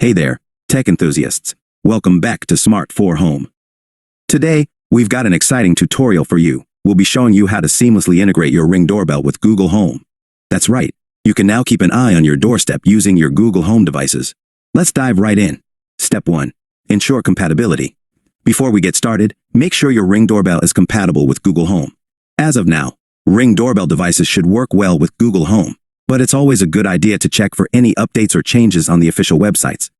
Hey there, tech enthusiasts. Welcome back to Smart for Home. Today, we've got an exciting tutorial for you. We'll be showing you how to seamlessly integrate your Ring doorbell with Google Home. That's right, you can now keep an eye on your doorstep using your Google Home devices. Let's dive right in. Step 1. Ensure compatibility. Before we get started, make sure your Ring doorbell is compatible with Google Home. As of now, Ring doorbell devices should work well with Google Home, but it's always a good idea to check for any updates or changes on the official websites.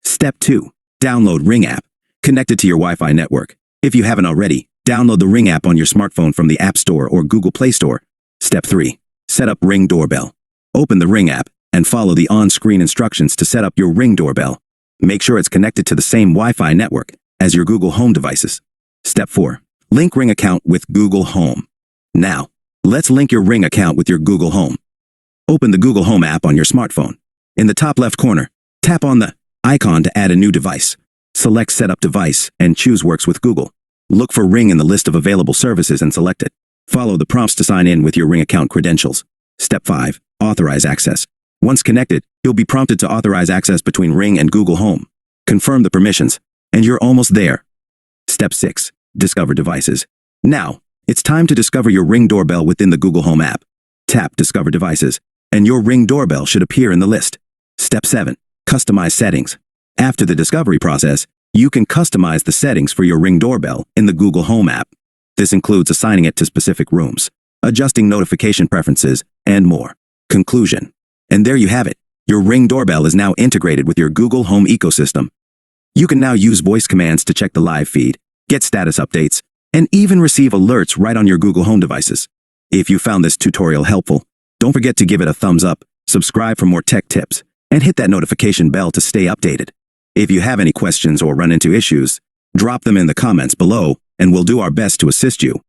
Step 2. Download Ring app. Connect it to your Wi-Fi network. If you haven't already, download the Ring app on your smartphone from the App Store or Google Play Store. Step 3. Set up Ring doorbell. Open the Ring app and follow the on-screen instructions to set up your Ring doorbell. Make sure it's connected to the same Wi-Fi network as your Google Home devices. Step 4. Link Ring account with Google Home. Now, let's link your Ring account with your Google Home. Open the Google Home app on your smartphone. In the top left corner, tap on the icon to add a new device. Select Set Up Device and choose Works with Google. Look for Ring in the list of available services and select it. Follow the prompts to sign in with your Ring account credentials. Step 5. Authorize access. Once connected, you'll be prompted to authorize access between Ring and Google Home. Confirm the permissions, and you're almost there. Step 6. Discover devices. Now, it's time to discover your Ring doorbell within the Google Home app. Tap Discover Devices, and your Ring doorbell should appear in the list. Step 7. Customize settings. After the discovery process, you can customize the settings for your Ring doorbell in the Google Home app. This includes assigning it to specific rooms, adjusting notification preferences, and more. Conclusion. And there you have it. Your Ring doorbell is now integrated with your Google Home ecosystem. You can now use voice commands to check the live feed, get status updates, and even receive alerts right on your Google Home devices. If you found this tutorial helpful, don't forget to give it a thumbs up, subscribe for more tech tips, and hit that notification bell to stay updated. If you have any questions or run into issues, drop them in the comments below, and we'll do our best to assist you.